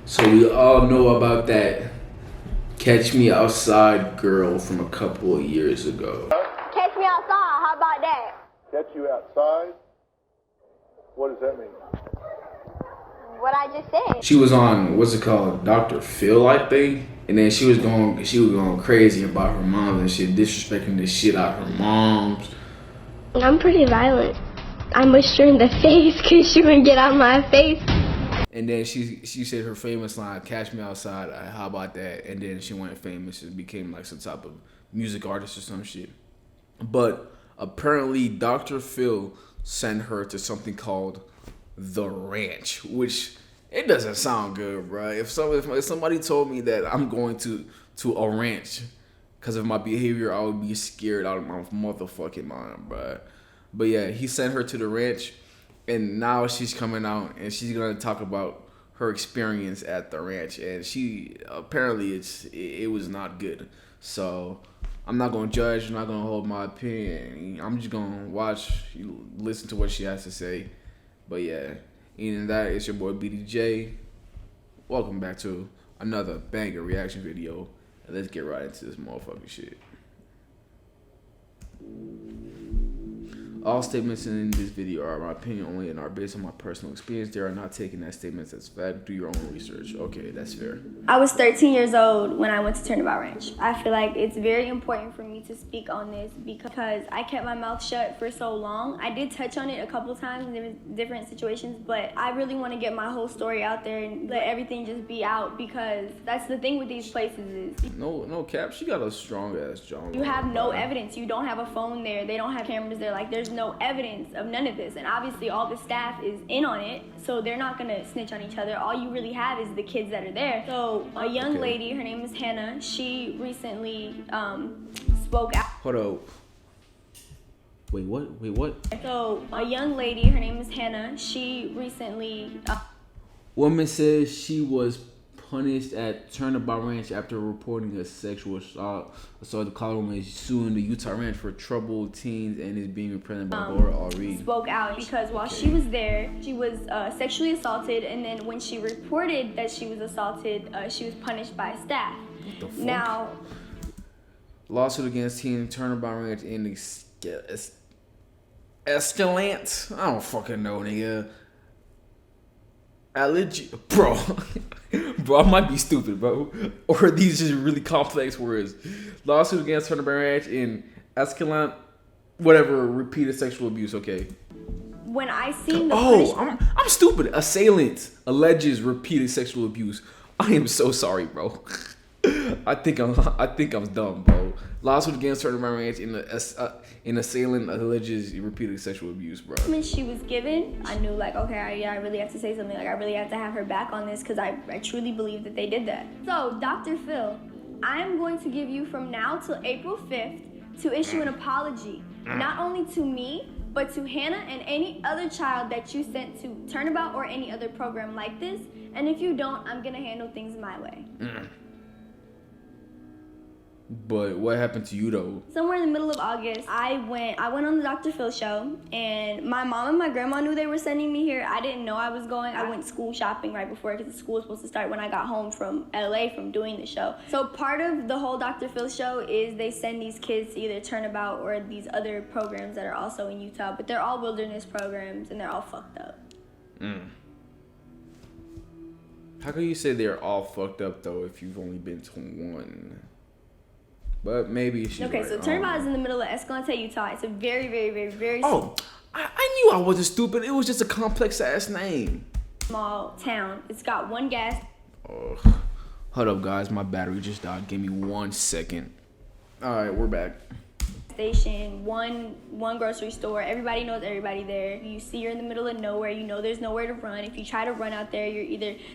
So we all know about that Catch Me Outside girl from a couple of years ago. Catch me outside, how about that? Catch you outside? What does that mean? What I just said. She was on, what's it called, Dr. Phil, I think? And then she was going crazy about her mom and shit, disrespecting the shit out of her moms. I'm pretty violent. I mushed her in the face because she wouldn't get out of my face. And then she said her famous line, "Catch me outside, how about that?" And then she went famous and became like some type of music artist or some shit. But apparently Dr. Phil sent her to something called The Ranch, which it doesn't sound good, bro. If somebody told me that I'm going to a ranch because of my behavior, I would be scared out of my motherfucking mind, bro. But yeah, he sent her to the ranch. And now she's coming out and she's gonna talk about her experience at the ranch, and she apparently it was not good. So I'm not gonna judge. I'm not gonna hold my opinion. I'm just gonna watch, listen to what she has to say. But yeah, and that is your boy BDJ. Welcome back to another banger reaction video, and let's get right into this motherfucking shit. All statements in this video are my opinion only and are based on my personal experience. They are not taking as statements as fact. Do your own research. Okay, that's fair. I was 13 years old when I went to Turnabout Ranch. I feel like it's very important for me to speak on this because I kept my mouth shut for so long. I did touch on it a couple times in different situations, but I really want to get my whole story out there and let everything just be out, because that's the thing with these places is No cap, she got a strong ass jaw. you have no evidence. You don't have a phone there. They don't have cameras there. Like, there's no evidence of none of this, and obviously all the staff is in on it, so they're not gonna snitch on each other. All you really have is the kids that are there. So a young lady, her name is Hannah, she recently spoke out. Hold up. Wait, what? So a young lady, her name is Hannah, she recently Woman says she was punished at Turnabout Ranch after reporting a sexual assault. So the caller woman is suing the Utah Ranch for troubled teens and is being represented by Laura Already. Spoke out because while she was there, she was sexually assaulted, and then when she reported that she was assaulted, she was punished by staff. What the fuck? Now, lawsuit against teen Turnabout Ranch in Escalante. I don't fucking know, nigga. Bro, I might be stupid, bro. Or are these just really complex words? Lawsuit against Turnabout Ranch in Escalante, whatever, repeated sexual abuse. Okay. when I seen the I'm stupid. Assailant alleges repeated sexual abuse. I am so sorry, bro. I think I'm dumb, bro. Lawsuit against Turnabout Ranch in assailant alleges repeated sexual abuse, bro. when she was given, I knew, like, okay, I really have to say something. Like, I really have to have her back on this, because I truly believe that they did that. So, Dr. Phil, I am going to give you from now till April 5th to issue an apology, not only to me, but to Hannah and any other child that you sent to Turnabout or any other program like this. And if you don't, I'm gonna handle things my way. But what happened to you though? Somewhere in the middle of August, I went on the Dr. Phil show, and my mom and my grandma knew they were sending me here. I didn't know I was going. I went school shopping right before, because the school was supposed to start when I got home from LA from doing the show. So part of the whole Dr. Phil show is they send these kids to either Turnabout or these other programs that are also in Utah, but they're all wilderness programs and they're all fucked up. How can you say they're all fucked up though if you've only been to one? But maybe she's okay, right. so Turnabout is in the middle of Escalante, Utah. It's a very, very, very, very I knew I wasn't stupid. It was just a complex ass name. small town. It's got one gas Hold up, guys. My battery just died. Give me 1 second. All right, we're back. station, one grocery store. Everybody knows everybody there. You see you're in the middle of nowhere. You know there's nowhere to run. If you try to run out there,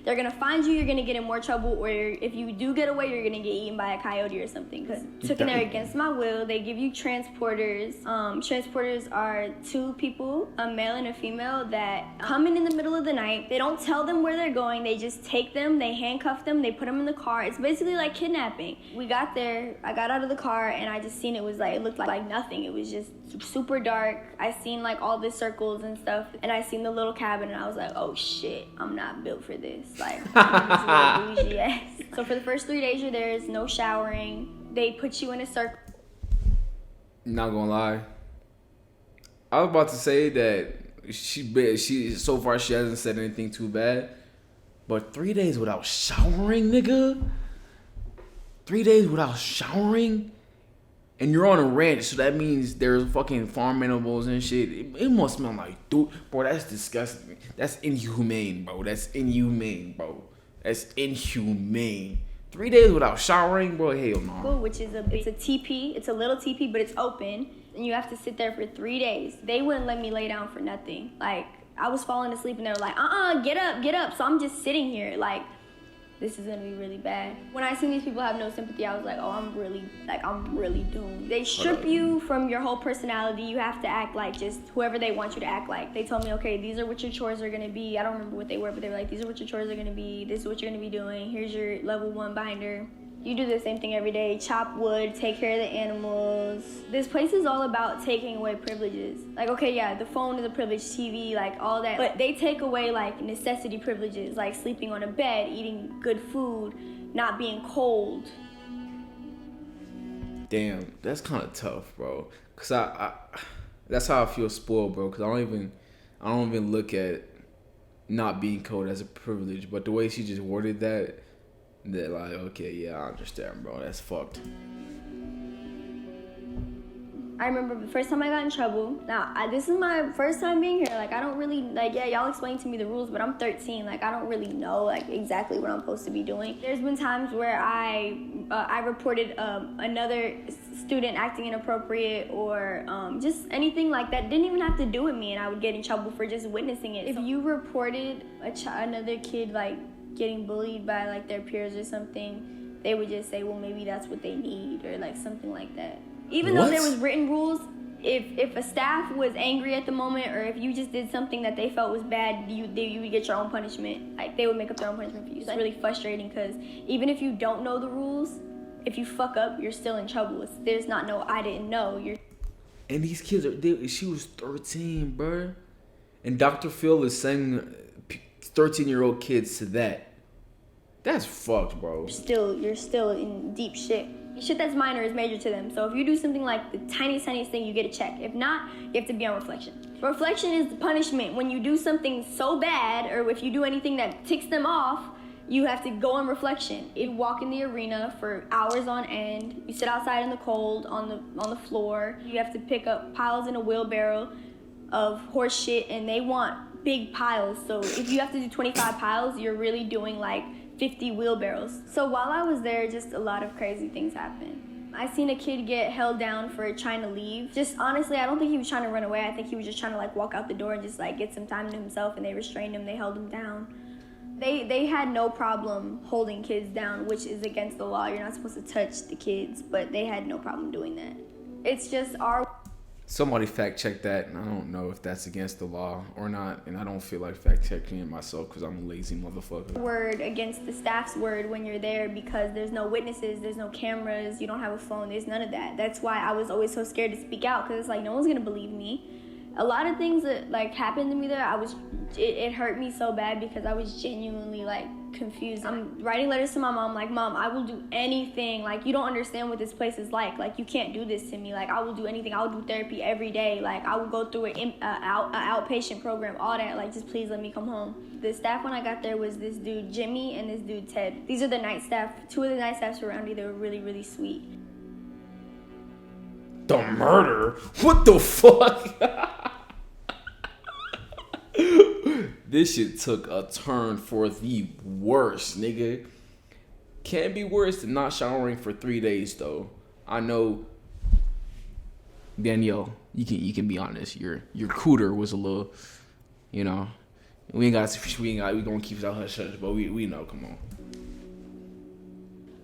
they're gonna find you, you're gonna get in more trouble, or if you do get away, you're gonna get eaten by a coyote or something. Because took in there against my will. They give you transporters. Transporters are two people, a male and a female, that come in the middle of the night. They don't tell them where they're going. They just take them, they handcuff them, they put them in the car. It's basically like kidnapping. We got there, I got out of the car, and I just seen it looked like like nothing. It was just super dark. I seen like all the circles and stuff, and I seen the little cabin, and I was like, oh shit, I'm not built for this. Like, I'm this little bougie ass. So for the first 3 days you're there, there's no showering. They put you in a circle. Not gonna lie, I was about to say that she so far she hasn't said anything too bad, but 3 days without showering, nigga. 3 days without showering, and you're on a ranch, so that means there's fucking farm animals and shit. It must smell like, dude, bro. That's disgusting. That's inhumane, bro. That's inhumane, bro. That's inhumane. 3 days without showering, bro. Hell no. Which is it's a teepee. It's a little teepee, but it's open, and you have to sit there for 3 days. They wouldn't let me lay down for nothing. Like, I was falling asleep, and they were like, get up. So I'm just sitting here, like, this is gonna be really bad. When I seen these people have no sympathy, I was like, oh, I'm really doomed. They strip you from your whole personality. You have to act like just whoever they want you to act like. They told me, okay, these are what your chores are gonna be. I don't remember what they were, but they were like, these are what your chores are gonna be. This is what you're gonna be doing. Here's your level 1 binder. You do the same thing every day. Chop wood, take care of the animals. This place is all about taking away privileges. Like, okay, yeah, the phone is a privilege, TV, like all that. But they take away like necessity privileges, like sleeping on a bed, eating good food, not being cold. Damn, that's kind of tough, bro. Cause I that's how I feel spoiled, bro. Cause I don't even look at not being cold as a privilege. But the way she just worded that like, okay, yeah, I understand, bro. That's fucked. I remember the first time I got in trouble. Now, this is my first time being here. Like, I don't really, like, yeah, y'all explain to me the rules, but I'm 13. Like, I don't really know, like, exactly what I'm supposed to be doing. There's been times where I reported another student acting inappropriate or just anything like that. Didn't even have to do with me, and I would get in trouble for just witnessing it. If you reported another kid, like, getting bullied by like their peers or something, they would just say, well, maybe that's what they need, or like something like that. Even though there was written rules, if a staff was angry at the moment, or if you just did something that they felt was bad, you would get your own punishment. Like, they would make up their own punishment for you. So it's really frustrating, because even if you don't know the rules, if you fuck up, you're still in trouble. There's not no I didn't know. And these kids she was 13, bro, and Dr. Phil is sending 13-year-old kids to that. That's fucked, bro. You're still in deep shit. Shit that's minor is major to them. So if you do something like the tiniest thing, you get a check. If not, you have to be on reflection. Reflection is the punishment. When you do something so bad, or if you do anything that ticks them off, you have to go on reflection. You walk in the arena for hours on end. You sit outside in the cold on the floor. You have to pick up piles in a wheelbarrow of horse shit, and they want big piles. So if you have to do 25 piles, you're really doing like 50 wheelbarrows. So while I was there, just a lot of crazy things happened. I seen a kid get held down for trying to leave. Just honestly, I don't think he was trying to run away. I think he was just trying to like walk out the door and just like get some time to himself, and they restrained him. They held him down. They had no problem holding kids down, which is against the law. You're not supposed to touch the kids, but they had no problem doing that. It's just Somebody fact check that, and I don't know if that's against the law or not, and I don't feel like fact checking it myself because I'm a lazy motherfucker. Word against the staff's word when you're there, because there's no witnesses, there's no cameras, you don't have a phone, there's none of that. That's why I was always so scared to speak out, because it's like no one's gonna believe me. A lot of things that like happened to me there, it hurt me so bad because I was genuinely like confused. I'm writing letters to my mom like, Mom, I will do anything. Like, you don't understand what this place is like. Like, you can't do this to me. Like, I will do anything. I will do therapy every day. Like, I will go through an outpatient program, all that. Like, just please let me come home. The staff when I got there was this dude Jimmy and this dude Ted. These are the night staff. 2 of the night staffs around me. They were really, really sweet. The murder? What the fuck? This shit took a turn for the worst, nigga. Can't be worse than not showering for 3 days, though. I know, Danielle, you can be honest. Your cooter was a little, you know. We gonna keep it out hush hush, but we know. Come on.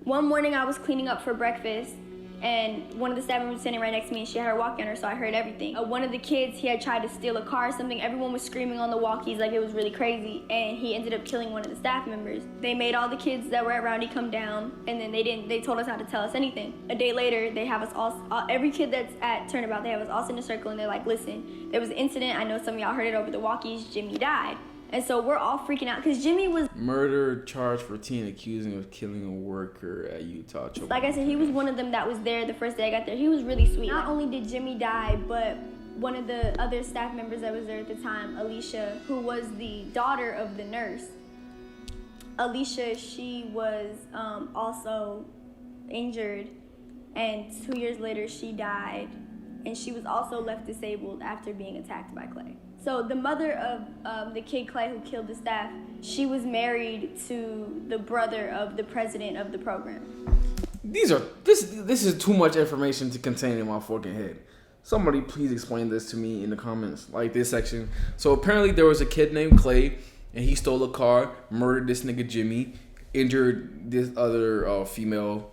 One morning I was cleaning up for breakfast, and one of the staff members was sitting right next to me, and she had her walkie on her, so I heard everything. One of the kids, he had tried to steal a car or something. Everyone was screaming on the walkies like it was really crazy, and he ended up killing one of the staff members. They made all the kids that were at Roundy come down, and then they told us not to tell us anything. A day later, they have us all, every kid that's at Turnabout, they have us all sit in a circle, and they're like, listen, there was an incident, I know some of y'all heard it over the walkies, Jimmy died. And so we're all freaking out because Jimmy was murder charged for teen accusing of killing a worker at Utah. Like I said, he was one of them that was there the first day I got there. He was really sweet. Not only did Jimmy die, but one of the other staff members that was there at the time, Alicia, who was the daughter of the nurse. Alicia, she was also injured, and 2 years later she died, and she was also left disabled after being attacked by Clay. So the mother of the kid Clay who killed the staff, she was married to the brother of the president of the program. This is too much information to contain in my fucking head. Somebody please explain this to me in the comments, like this section. So apparently there was a kid named Clay, and he stole a car, murdered this nigga Jimmy, injured this other female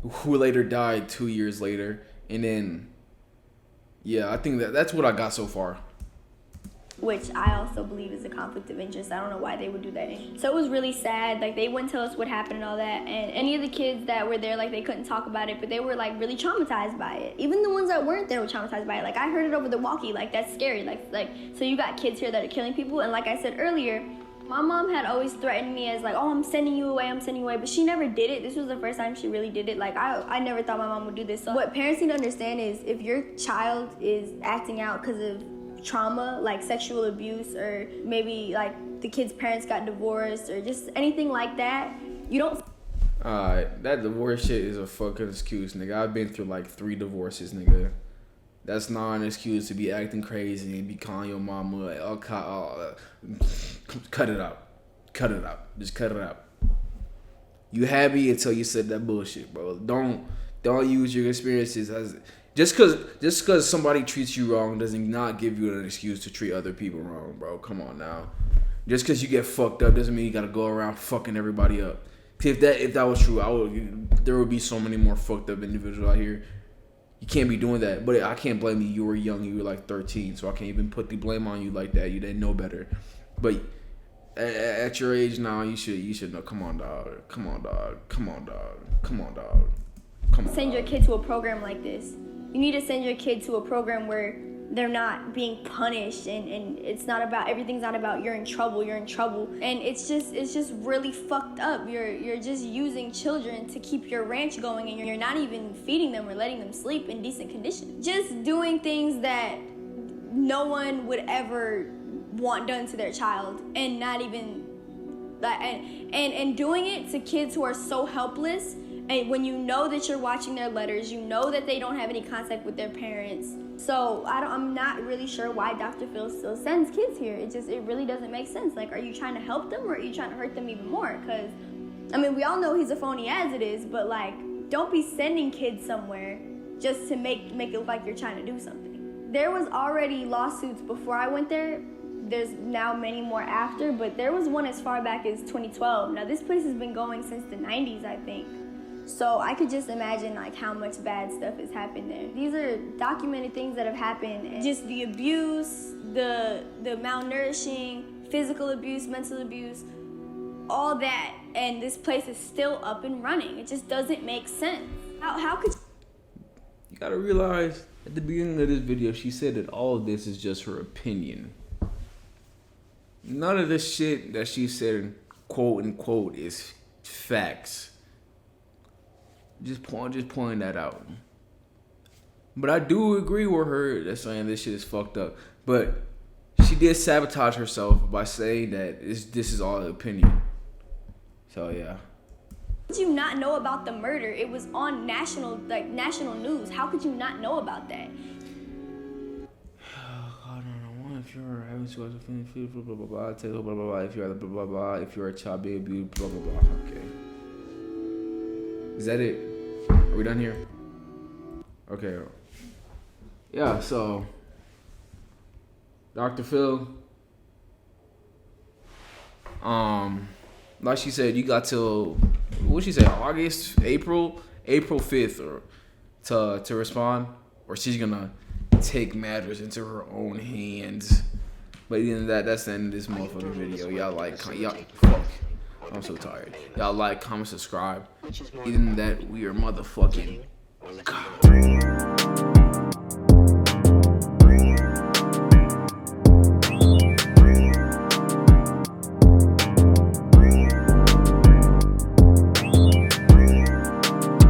who later died 2 years later, and then yeah, I think that's what I got so far. Which I also believe is a conflict of interest. I don't know why they would do that. So it was really sad. Like, they wouldn't tell us what happened and all that. And any of the kids that were there, like, they couldn't talk about it, but they were, like, really traumatized by it. Even the ones that weren't there were traumatized by it. Like, I heard it over the walkie. Like, that's scary. Like, so you got kids here that are killing people. And like I said earlier, my mom had always threatened me as, like, oh, I'm sending you away. But she never did it. This was the first time she really did it. Like, I never thought my mom would do this. So what parents need to understand is if your child is acting out because of trauma, like sexual abuse, or maybe like the kid's parents got divorced, or just anything like that, you don't. Alright, that divorce shit is a fucking excuse, nigga. I've been through like 3 divorces, nigga. That's not an excuse to be acting crazy and be calling your mama like, cut it out. Just cut it out. You happy until you said that bullshit, bro. Don't use your experiences as just cause somebody treats you wrong doesn't not give you an excuse to treat other people wrong, bro. Come on now. Just cause you get fucked up doesn't mean you gotta go around fucking everybody up. If that was true, there would be so many more fucked up individuals out here. You can't be doing that. But I can't blame you. You were young. You were like 13, so I can't even put the blame on you like that. You didn't know better. But at your age now, you should know. Come on, dog. Send your kid to a program like this. You need to send your kid to a program where they're not being punished, and it's not about, everything's not about you're in trouble, and it's just really fucked up. You're just using children to keep your ranch going, and you're not even feeding them or letting them sleep in decent conditions. Just doing things that no one would ever want done to their child, and not even that, and doing it to kids who are so helpless. And when you know that you're watching their letters, you know that they don't have any contact with their parents. So I'm not really sure why Dr. Phil still sends kids here. It really doesn't make sense. Like, are you trying to help them, or are you trying to hurt them even more? Because, I mean, we all know he's a phony as it is, but like, don't be sending kids somewhere just to make it look like you're trying to do something. There was already lawsuits before I went there. There's now many more after, but there was one as far back as 2012. Now, this place has been going since the 90s, I think. So I could just imagine like how much bad stuff has happened there. These are documented things that have happened. Just the abuse, the malnourishing, physical abuse, mental abuse, all that. And this place is still up and running. It just doesn't make sense. How could you gotta realize at the beginning of this video, she said that all of this is just her opinion. None of this shit that she said, quote unquote, is facts. Just pointing that out. But I do agree with her that saying this shit is fucked up. But she did sabotage herself by saying that this is all opinion. So yeah. How could you not know about the murder? It was on national news. How could you not know about that? If you're having sex with blah blah blah, blah blah blah. If you're blah blah blah, if you're a child baby, blah blah blah. Okay. Is that it? Are we done here? Okay. Yeah, so Dr. Phil, like she said, you got till, what she say, August, April, April 5th or to respond, or she's gonna take matters into her own hands. But either that's the end of this motherfucking video. Y'all fuck. I'm so tired. Y'all like, comment, subscribe. Either that, we are motherfucking God.